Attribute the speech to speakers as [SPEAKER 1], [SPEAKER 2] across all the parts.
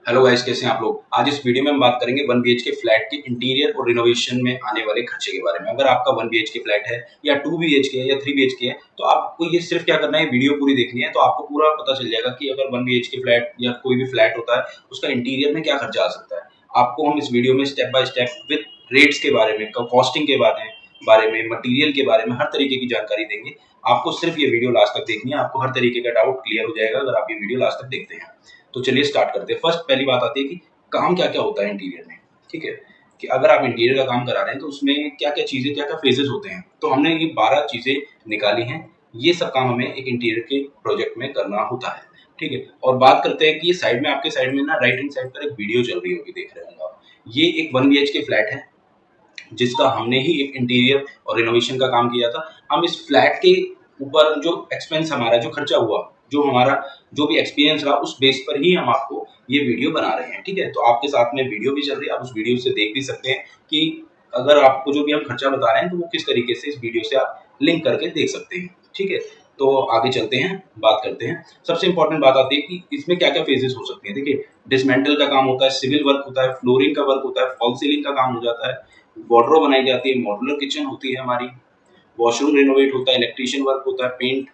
[SPEAKER 1] Hello guys, कैसे हैं आप लोग। आज इस वीडियो में हम बात करेंगे 1 बीएचके फ्लैट के इंटीरियर और रिनोवेशन में आने वाले खर्चे के बारे में। अगर आपका 1 बीएचके फ्लैट है या 2 बीएचके है या 3 बीएचके है तो आपको ये सिर्फ क्या करना है, वीडियो पूरी देखनी है तो आपको पूरा पता चल जाएगा कि अगर 1 बीएचके फ्लैट या कोई भी फ्लैट होता है उसका इंटीरियर में क्या खर्चा आ सकता है। आपको हम इस वीडियो में step by step with rates के बारे में, कॉस्टिंग के बारे में, मटेरियल के बारे में हर तरीके की जानकारी देंगे। आपको सिर्फ ये वीडियो लास्ट तक देखनी है, आपको हर तरीके का डाउट क्लियर हो जाएगा अगर आप ये वीडियो लास्ट तक देखते हैं। तो चलिए स्टार्ट करते हैं। फर्स्ट पहली बात आती है कि काम क्या क्या होता है इंटीरियर में। ठीक है, कि अगर आप इंटीरियर का काम करा रहे हैं तो उसमें क्या क्या चीजें, क्या क्या फेजेस होते हैं। तो हमने ये 12 चीजें निकाली हैं। ये सब काम हमें एक इंटीरियर के प्रोजेक्ट में करना होता है। ठीक है, और बात करते हैं कि ये साइड में, आपके साइड में ना, राइट हैंड साइड पर एक वीडियो चल रही होगी, देख रहे होंगे आप। ये एक 1 बीएचके फ्लैट है जिसका हमने ही एक इंटीरियर और रिनोवेशन का काम किया था। हम इस फ्लैट के ऊपर जो एक्सपेंस, हमारा जो खर्चा हुआ, जो हमारा जो भी एक्सपीरियंस रहा, उस बेस पर ही हम आपको ये वीडियो बना रहे हैं। ठीक है, तो आपके साथ में वीडियो भी चल रही है, आप उस वीडियो से देख भी सकते हैं कि अगर आपको जो भी हम खर्चा बता रहे हैं तो वो किस तरीके से इस वीडियो से आप लिंक करके देख सकते हैं। ठीक है, तो आगे चलते हैं, बात करते हैं। सबसे इंपॉर्टेंट बात आती है कि इसमें क्या क्या फेजेस हो सकती हैं। देखिए, डिसमेंटल का काम होता है, सिविल वर्क होता है, फ्लोरिंग का वर्क होता है, फॉल सीलिंग का काम हो जाता है, वार्डरोब बनाई जाती है, मॉड्यूलर किचन होती है हमारी, वॉशरूम रिनोवेट होता है, इलेक्ट्रीशियन वर्क होता है, पेंट,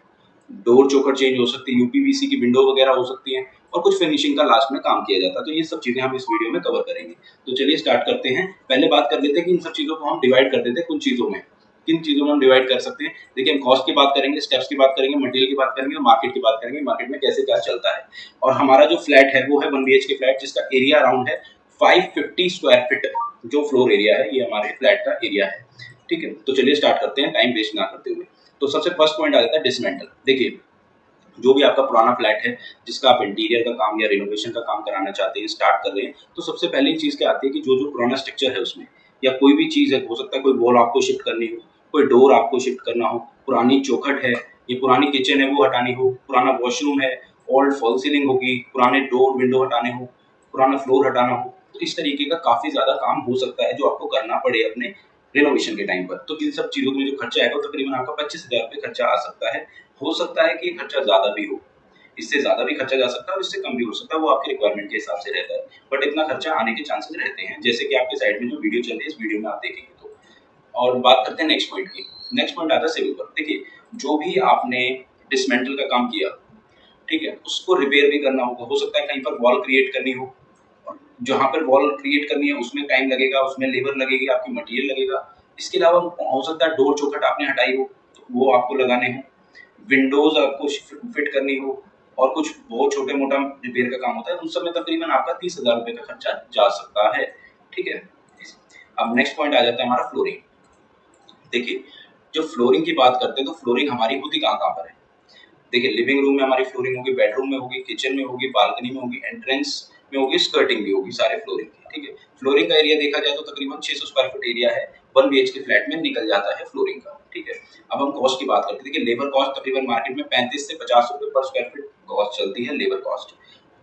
[SPEAKER 1] डोर चौखट चेंज हो सकती है, यूपीवीसी की विंडो वगैरह हो सकती हैं, और कुछ फिनिशिंग का लास्ट में काम किया जाता है। तो ये सब चीजें हम इस वीडियो में कवर करेंगे। तो चलिए स्टार्ट करते हैं। पहले बात कर लेते हैं कि इन सब चीजों को हम डिवाइड कर देते हैं कुछ चीजों में। किन चीजों में हम डिवाइड कर सकते हैं। देखिए, हम कॉस्ट की बात करेंगे, स्टेप्स की बात करेंगे, मटेरियल की बात करेंगे और मार्केट की बात करेंगे, मार्केट में कैसे क्या चलता है। और हमारा जो फ्लैट है वो है 1 बीएचके फ्लैट, जिसका एरिया अराउंड है 550 स्क्वायर फीट। जो फ्लोर एरिया है ये हमारे फ्लैट का एरिया है। ठीक है, तो चलिए स्टार्ट करते हैं टाइम वेस्ट ना करते हुए। तो सबसे फर्स्ट पॉइंट आ जाता है डिसमेंटल। देखिए, जो भी आपका पुराना फ्लैट है जिसका आप इंटीरियर का काम या रिनोवेशन का काम कराना चाहते हैं, स्टार्ट कर रहे हैं, तो सबसे पहली चीज क्या आती है कि जो जो पुराना स्ट्रक्चर है उसमें, या कोई भी चीज है, हो सकता है कोई वॉल आपको शिफ्ट करनी हो, कोई डोर आपको शिफ्ट करना हो, पुरानी चौखट है, ये पुरानी किचन है वो हटानी हो, पुराना वॉशरूम है, ओल्ड फॉल सीलिंग होगी, पुराने डोर विंडो हटाने हो, पुराना फ्लोर हटाना हो, तो इस तरीके का काफी ज्यादा काम हो सकता है जो आपको करना पड़े अपने रिनोवेशन के टाइम पर। तो इन सब चीजों में जो खर्चा आएगा वो तकरीबन आपका 25,000 रुपये खर्चा आ सकता है। हो सकता है कि खर्चा ज्यादा भी हो, इससे ज्यादा भी खर्चा जा सकता है और इससे कम भी हो सकता है, वो आपके रिक्वायरमेंट के हिसाब से रहता है। बट इतना खर्चा आने के चांसेस रहते हैं, जैसे कि आपके साइड में जो वीडियो चल रही है इस वीडियो में आप देखेंगे तो। और बात करते हैं नेक्स्ट पॉइंट की। नेक्स्ट पॉइंट आता है सिविल वर्क। देखिए, जो भी आपने डिसमेंटल का काम किया, ठीक है, उसको रिपेयर भी करना होगा। हो सकता है कहीं पर वॉल क्रिएट करनी हो, जहाँ पर वॉल क्रिएट करनी है उसमें टाइम लगेगा, उसमें लेबर लगेगी, आपकी मटेरियल लगेगा। इसके अलावा हो सकता है डोर चौखट आपने हटाई हो तो वो आपको लगाने हो, विंडोज आपको फिट करनी हो, और कुछ बहुत छोटे मोटा रिपेयर का काम होता है, उन सब में तकरीबन आपका 30,000 रुपये का खर्चा जा सकता है। ठीक है, अब नेक्स्ट पॉइंट आ जाता है हमारा फ्लोरिंग। देखिए, जब फ्लोरिंग की बात करते हैं तो फ्लोरिंग हमारी होती कहाँ कहाँ पर है। देखिए, लिविंग रूम में हमारी फ्लोरिंग होगी, बेडरूम में होगी, किचन में होगी, बालकनी में होगी, एंट्रेंस में होगी, स्कर्टिंग भी होगी, सारे फ्लोरिंग की। ठीक है, फ्लोरिंग का एरिया देखा जाए तो तकरीबन 600 स्क्वायर फीट एरिया है, 1 बीएचके फ्लैट में निकल जाता है फ्लोरिंग का। ठीक है, अब हम कॉस्ट की बात करते हैं। देखिए, लेबर कॉस्ट तकरीबन मार्केट में 35 से 50 रुपए पर स्क्वायर फीट कॉस्ट चलती है, लेबर कॉस्ट।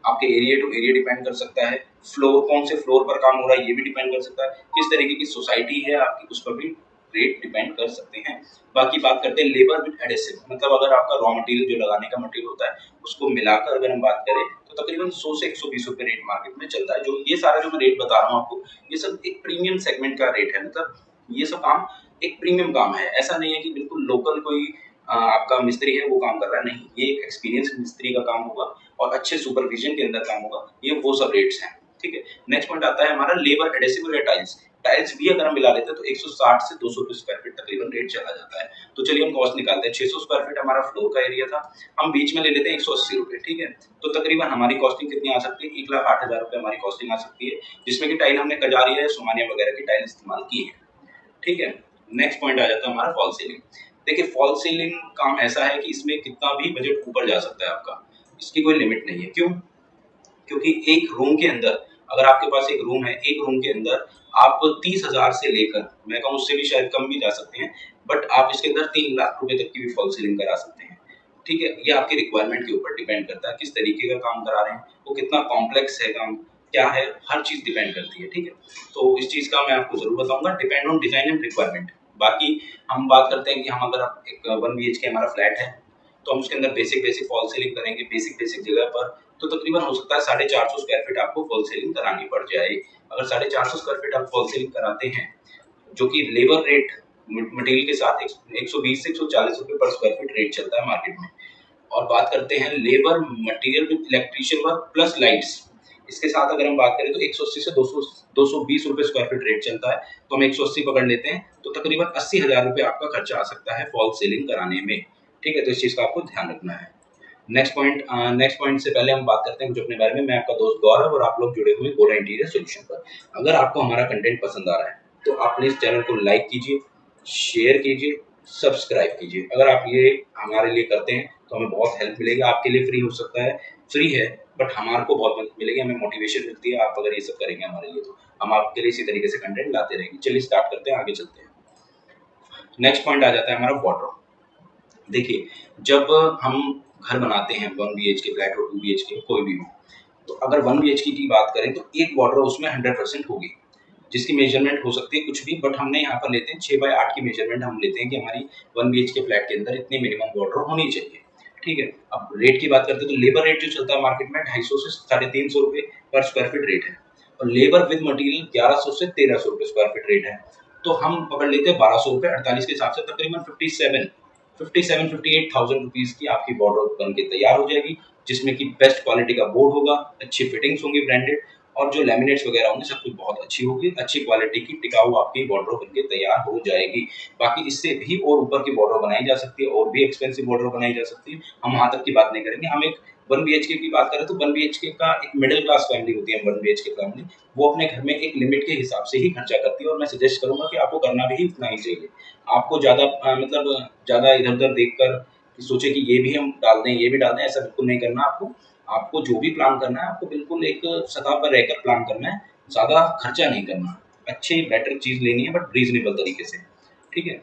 [SPEAKER 1] आपके एरिया टू एरिया डिपेंड कर सकता है, फ्लोर कौन से फ्लोर पर काम हो रहा है ये भी डिपेंड कर सकता है, किस तरीके की सोसाइटी है आपकी उस पर भी रेट डिपेंड कर सकते हैं। बाकी बात करते हैं लेबर विद एडेसिव, मतलब अगर आपका रॉ मटेरियल जो लगाने का मटेरियल होता है उसको मिलाकर अगर हम बात करें तो तकरीबन 100 से 120 रुपए रेट मार्केट में चलता है। जो ये सारा जो मैं रेट बता रहा हूँ आपको, ये सब एक प्रीमियम सेगमेंट का रेट है। मतलब ये सब काम एक प्रीमियम काम है, ऐसा नहीं है कि बिल्कुल लोकल कोई आपका मिस्त्री है वो काम कर रहा है, नहीं, ये एक एक्सपीरियंस मिस्त्री का काम होगा और अच्छे सुपरविजन के अंदर काम होगा। ये वो सब रेट्स हैं। ठीक है, नेक्स्ट पॉइंट आता है हमारा लेबर एडेसिव या टाइल्स। टाइल्स भी अगर हम मिला लेते हैं तो 160 से 200 रुपए स्क्वायर फीट तकरीबन रेट चला जाता है। तो चलिए हम कॉस्ट निकालते हैं। 600 स्क्वायर फीट हमारा फ्लोर का एरिया था, हम बीच में ले लेते हैं 180 रुपए। ठीक है, तो तकरीबन हमारी कॉस्टिंग कितनी आ सकती है, 1,08,000 रुपए हमारी कॉस्टिंग आ सकती है, जिसमें कि टाइल हमने कजारिया या सोमानिया वगैरह की टाइल इस्तेमाल की है। ठीक है, नेक्स्ट पॉइंट आ जाता है हमारा फॉल सीलिंग। देखिए, फॉल सीलिंग काम ऐसा है कि इसमें कितना भी बजट ऊपर जा सकता है आपका, इसकी कोई लिमिट नहीं है। क्यों? क्योंकि एक रूम के अंदर, अगर आपके पास एक रूम है, एक रूम के अंदर आप 30,000 से लेकर, मैं कहूँ उससे भी शायद कम भी जा सकते हैं, बट आप इसके अंदर 3 लाख रुपए तक की भी फॉल सीलिंग करा सकते हैं। ठीक है, ये आपकी रिक्वायरमेंट के ऊपर डिपेंड करता है, किस तरीके का काम करा रहे हैं, वो कितना कॉम्प्लेक्स है काम, क्या है, हर चीज डिपेंड करती है। ठीक है, तो इस चीज का मैं आपको जरूर बताऊंगा, depend on design and requirement. बाकी हम बात करते हैं कि हम अगर एक 1 बीएचके हमारा फ्लैट है तो हम उसके अंदर बेसिक बेसिक फॉल सीलिंग करेंगे, बेसिक बेसिक जगह पर तो तकरीबन हो सकता है 450 स्क्वायर फीट आपको फॉल सीलिंग करानी पड़ जाए। अगर 450 स्क्वायर फीट आप फॉल सीलिंग कराते हैं, जो कि लेबर रेट मटेरियल के साथ 120 से 140 रुपए पर स्क्वायर फीट रेट चलता है मार्केट में। और बात करते हैं labour material with electrician work plus lights, इसके साथ अगर हम बात करें तो 180 से 220 रुपए स्क्वायर फीट रेट चलता है, तो हम 180 पकड़ लेते हैं, तो तकरीबन 80,000 रुपए आपका खर्चा आ सकता है फॉल सीलिंग कराने में। ठीक है, तो इस चीज का आपको ध्यान रखना है। नेक्स्ट पॉइंट से पहले हम बात करते हैं कुछ अपने बारे में। मैं आपका दोस्त गौरव और आप लोग जुड़े हुए गोरा इंटीरियर सॉल्यूशन पर। अगर आपको हमारा कंटेंट पसंद आ रहा है तो आप प्लीज चैनल को लाइक कीजिए, शेयर कीजिए, सब्सक्राइब कीजिए। अगर आप ये हमारे लिए करते हैं तो हमें बहुत हेल्प मिलेगी। आपके लिए फ्री हो सकता है, फ्री है, बट हमारे को बहुत मदद मिलेगी, हमें मोटिवेशन मिलती है। आप अगर ये सब करेंगे हमारे लिए तो हम आपके लिए इसी तरीके से कंटेंट लाते रहेंगे। चलिए स्टार्ट करते हैं, आगे चलते हैं। नेक्स्ट पॉइंट आ जाता है हमारा वार्डरोब। देखिए, जब हम घर बनाते हैं 1 BHK फ्लैट और 2 BHK कोई भी हो, तो अगर 1 BHK की बात करें तो एक वार्डरोब उसमें 100% होगी, जिसकी मेजरमेंट हो सकती है कुछ भी, बट हमने यहाँ पर लेते हैं 6x8 की मेजरमेंट हम लेते हैं कि हमारी 1 BHK फ्लैट के अंदर इतनी मिनिमम वार्डरोब होनी चाहिए। ठीक है, अब रेट की बात करते हैं तो लेबर रेट जो चलता है मार्केट में 250 से 350 रुपए पर स्क्वायर फीट रेट है, और लेबर विद मटेरियल 1100 से 1300 रुपए स्क्वायर फीट रेट है। तो हम पकड़ लेते हैं 1200 रुपए 48 के हिसाब से, तकरीबन 58,000 रुपीज की आपकी वार्डरोब बन के तैयार हो जाएगी, जिसमें कि बेस्ट क्वालिटी का बोर्ड होगा, अच्छी फिटिंग्स होंगी ब्रांडेड, और जो लैमिनेट्स वगैरह होंगे सब कुछ बहुत अच्छी होगी, अच्छी क्वालिटी की टिकाऊ आपकी वार्डरोब बनके तैयार हो जाएगी। बाकी इससे भी और ऊपर की वार्डरोब बनाई जा सकती है, और भी एक्सपेंसिव वार्डरोब बनाई जा सकती है, हम वहां तक की बात नहीं करेंगे। हम एक 1 BHK की बात करें तो 1 BHK का एक मिडिल क्लास फैमिली होती है, 1 BHK फैमिली, वो अपने घर में एक लिमिट के हिसाब से ही खर्चा करती है, और मैं सजेस्ट करूंगा कि आपको करना भी उतना ही चाहिए। आपको ज्यादा मतलब ज्यादा इधर उधर देखकर सोचे कि ये भी हम डाल दें, ये भी डाल दें, ऐसा बिल्कुल नहीं करना। आपको आपको जो भी प्लान करना है, आपको बिल्कुल एक सतह पर रहकर प्लान करना है, ज्यादा खर्चा नहीं करना। अच्छी बेटर चीज लेनी है बट रीजनेबल तरीके से। ठीक है,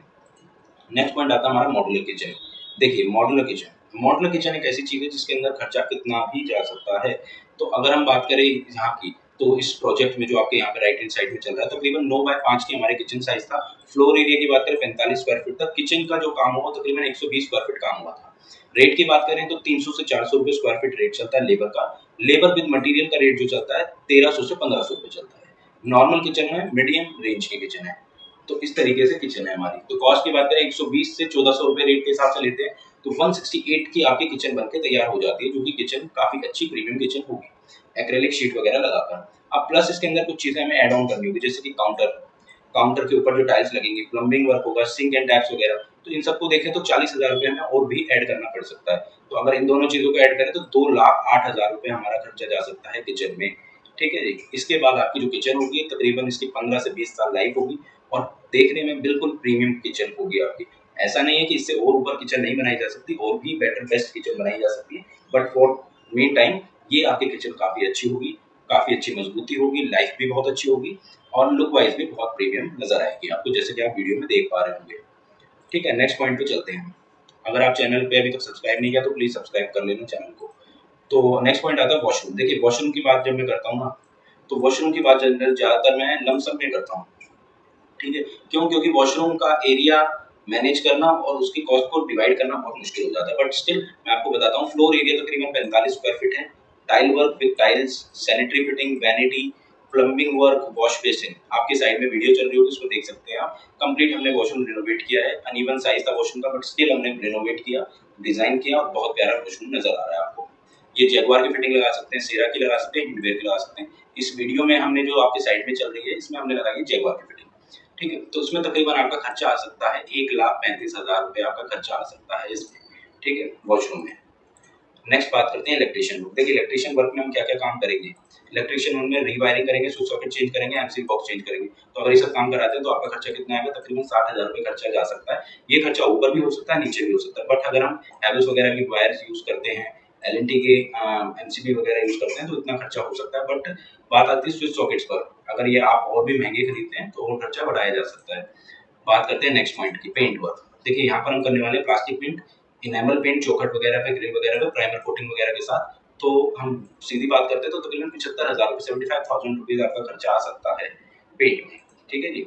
[SPEAKER 1] नेक्स्ट पॉइंट आता है हमारा मॉड्यूलर किचन। देखिए, मॉड्यूलर किचन एक ऐसी चीज है जिसके अंदर खर्चा कितना भी जा सकता है। तो अगर हम बात करें यहाँ की, तो इस प्रोजेक्ट में जो आपके यहाँ पे राइट हैंड साइड में चल रहा है, तकरीबन 9x5 की हमारे किचन साइज था। फ्लोर एरिया की बात करें 45 स्क्वायर फीट तक, किचन का जो काम हुआ तकरीबन 120 स्क्वायर फीट काम हुआ था। रेट की बात करें तो 300 से 400 रुपए स्क्वायर फीट रेट चलता है लेबर का। लेबर विद मटेरियल का रेट जो चलता है 1300 से 1500 रुपए चलता है। नॉर्मल किचन है, मीडियम रेंज की किचन है। तो इस तरीके से किचन है हमारी। तो कॉस्ट की बात करें 120 से 1400 रुपए रेट के हिसाब से लेते हैं, तो 168 की आपकी किचन बनके तैयार हो जाती है, जो कि किचन काफी अच्छी प्रीमियम किचन होगी एक्रेलिक शीट वगैरह लगाकर। अब प्लस इसके अंदर कुछ चीजें हमें ऐड ऑन करनी होगी, जैसे कि काउंटर के ऊपर जो टाइल्स लगेंगी, प्लम्बिंग वर्क होगा, सिंक एंड टैप्स वगैरह। तो इन सबको देखें तो 40,000 रुपए हमें और भी ऐड करना पड़ सकता है। तो अगर इन दोनों चीजों को ऐड करें तो 2,08,000 रुपए हमारा खर्चा जा सकता है किचन में। ठीक है जी, इसके बाद आपकी जो किचन होगी तकरीबन इसकी 15 से 20 साल लाइफ होगी, और देखने में बिल्कुल प्रीमियम किचन होगी आपकी। ऐसा नहीं है कि इससे और ऊपर किचन नहीं बनाई जा सकती, और भी बेटर बेस्ट किचन बनाई जा सकती है, बट फॉर मेन टाइम ये आपकी किचन काफी अच्छी होगी, काफी अच्छी मजबूती होगी, लाइफ भी बहुत अच्छी होगी, और लुक वाइज भी बहुत प्रीमियम नजर आएगी आपको, जैसे कि आप वीडियो में देख पा रहे होंगे। ठीक है, नेक्स्ट पॉइंट पे चलते हैं। अगर आप चैनल पे अभी तक सब्सक्राइब नहीं किया तो प्लीज सब्सक्राइब कर लेना चैनल को। तो नेक्स्ट पॉइंट आता है वॉशरूम। देखिए, वॉशरूम की बात जब मैं करता हूँ ना, तो वॉशरूम की बात ज्यादातर मैं लमसम में करता हूँ। ठीक है, क्यों? क्योंकि वॉशरूम का एरिया मैनेज करना और उसकी कॉस्ट को डिवाइड करना बहुत मुश्किल हो जाता है, बट स्टिल मैं आपको बताता हूँ। फ्लोर एरिया तकरीबन 45 स्क्वायर फीट है। Tile work with tiles, sanitary fitting, vanity, plumbing work, wash basin, आपके साइड में वीडियो चल रही होगी, उसको देख सकते हैं आप। कंप्लीट हमने वॉशरूम रिनोवेट किया है। अनइवन साइज था वॉशरूम का, बट स्टिल हमने रिनोवेट किया, डिजाइन किया, और बहुत प्यारा वॉशरूम नजर आ रहा है आपको। ये जैगुआर की फिटिंग लगा सकते हैं, सेरा की लगा सकते हैं, हिंडवेयर की लगा सकते हैं। इस वीडियो में हमने जो आपके साइड में चल रही है, इसमें हमने लगाई जैगुआर की फिटिंग। ठीक है, तो उसमें तकरीबन आपका खर्चा आ सकता है 1,35,000 रुपए आपका खर्चा आ सकता है इसमें। ठीक है, वॉशरूम में। नेक्स्ट बात करते हैं इलेक्ट्रिशियन वर्क। देखिए, इलेक्ट्रिशियन वर्क में हम क्या क्या काम करेंगे। इलेक्ट्रिशियन वर्क में रीवायरिंग करेंगे, स्विच सॉकेट चेंज करेंगे, एमसीबी बॉक्स चेंज करेंगे। तो अगर ये सब काम कराते हैं तो आपका खर्चा कितना आएगा, तकरीबन 60,000 रुपए खर्चा जा सकता है। ये खर्चा ऊपर भी हो सकता है, नीचे भी हो सकता है, बट अगर हम हैवेल्स वगैरह की वायर्स यूज करते हैं, एलएनटी के एमसीबी वगैरह यूज करते हैं, तो इतना खर्चा हो सकता है। बट बात आती है स्विच सॉकेट्स पर, अगर ये आप और भी महंगे खरीदते हैं तो और खर्चा बढ़ाया जा सकता है। बात करते हैं नेक्स्ट पॉइंट की, पेंट वर्क। देखिए, यहाँ पर हम करने वाले प्लास्टिक पेंट, इनेमल पेंट, चौखट वगैरह पे, ग्रिल वगैरह पे, प्राइमर कोटिंग वगैरह के साथ। तो हम सीधी बात करते हैं तो तकरीबन 75,000 रुपए, 75,000 रुपीज आपका खर्चा आ सकता है पेंट में। ठीक है जी।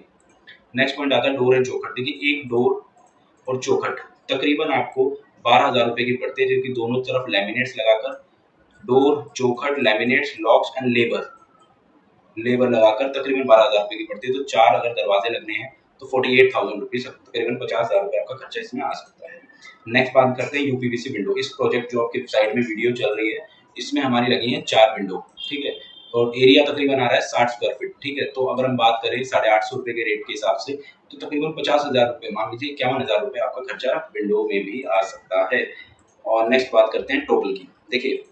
[SPEAKER 1] नेक्स्ट पॉइंट आता है डोर एंड चौखट। देखिए, एक डोर और चौखट तकरीबन आपको 12,000 रुपए की पड़ती है, जो कि दोनों तरफ लैमिनेट्स लगाकर डोर, चौखट, लैमिनेट्स, लॉक्स एंड लेबर लगाकर तकरीबन 12,000 रुपये की पड़ती है। तो 4 अगर दरवाजे लगने हैं तो 48,000 रुपीज़, तकरीबन 50,000 रुपये आपका खर्चा इसमें आ सकता है। नेक्स्ट बात करते हैं यूपीवीसी विंडो। इस प्रोजेक्ट जो आपके साइड में वीडियो चल रही है, इसमें हमारी लगी है 4 विंडो, ठीक है, और एरिया तकरीबन आ रहा है 60 स्क्वायर फीट, ठीक है। तो अगर हम बात करें 850 रुपये के रेट के हिसाब से, तो तकरीबन 50,000 रुपये, मान लीजिए 51,000 रुपये आपका खर्चा विंडो में भी आ सकता है। और नेक्स्ट बात करते हैं टोटल की। देखिए,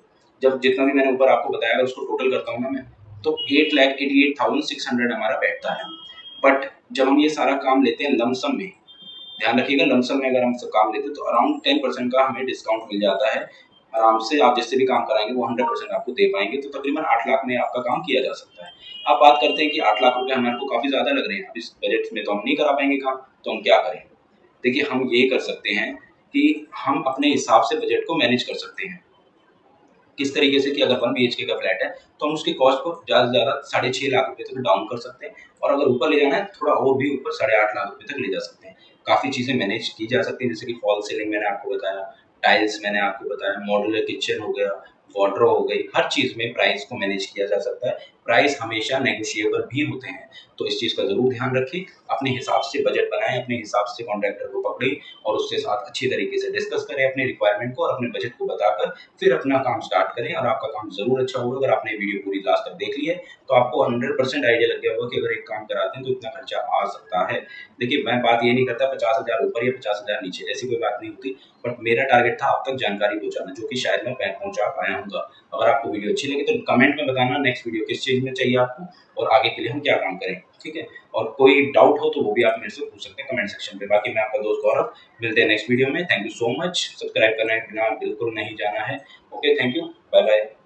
[SPEAKER 1] जब जितना भी मैंने ऊपर आपको बताया, अगर उसको टोटल करता हूँ ना मैं, तो 8,88,600 हमारा बैठता है। बट जब हम ये सारा काम लेते हैं लमसम में, ध्यान रखिएगा, लमसम में अगर हम सब काम लेते हैं तो अराउंड 10% का हमें डिस्काउंट मिल जाता है। आराम से आप जिससे भी काम कराएंगे वो 100% आपको दे पाएंगे, तो तकरीबन 8 लाख में आपका काम किया जा सकता है। अब बात करते हैं कि 8 लाख रुपए हमारे को काफ़ी ज़्यादा लग रहे हैं, अब इस बजट में तो हम नहीं करा पाएंगे काम, तो हम क्या करें? देखिए, हम ये कर सकते हैं कि हम अपने हिसाब से बजट को मैनेज कर सकते हैं। किस तरीके से कि अगर 1 बीएचके का फ्लैट है तो हम उसकी कॉस्ट को ज़्यादा से ज़्यादा 6.5 लाख रुपए तक डाउन कर सकते हैं, और अगर ऊपर ले जाना है थोड़ा और भी ऊपर 8.5 लाख रुपए तक ले जा सकते हैं। काफ़ी चीज़ें मैनेज की जा सकती हैं, जैसे कि फॉल सीलिंग मैंने आपको बताया, टाइल्स मैंने आपको बताया, मॉड्यूलर किचन हो गया, वार्डरोब हो गई, हर चीज़ में प्राइस को मैनेज किया जा सकता है। प्राइस हमेशा नेगोशिएबल भी होते हैं, तो इस चीज़ का ज़रूर ध्यान रखें। अपने हिसाब से बजट बनाएं, अपने हिसाब से कॉन्ट्रैक्टर को पकड़ें और उसके साथ अच्छी तरीके से डिस्कस करें अपने रिक्वायरमेंट को, और अपने बजट को बताकर फिर अपना काम स्टार्ट करें, और आपका काम ज़रूर अच्छा होगा। अगर आपने वीडियो पूरी लास्ट तक देख ली है तो आपको 100% आइडिया लग गया होगा कि अगर एक काम कराते हैं तो इतना खर्चा आ सकता है। देखिए, मैं बात ये नहीं करता 50,000 ऊपर या 50,000 नीचे, ऐसी कोई बात नहीं होती, बट मेरा टारगेट था आप तक जानकारी पहुंचाना, जो कि शायद मैं पहुंचा पाया हूँ। अगर आपको वीडियो अच्छी लगी तो कमेंट में बताना नेक्स्ट वीडियो किस चीज़ में चाहिए आपको, और आगे के लिए हम क्या काम करें, ठीक है। और कोई डाउट हो तो वो भी आप मेरे से पूछ सकते हैं कमेंट सेक्शन पे। बाकी मैं आपका दोस्त गौरव, मिलते हैं नेक्स्ट वीडियो में। Thank you so much. Subscribe करना बिना बिल्कुल नहीं जाना है। Okay, thank you, bye bye.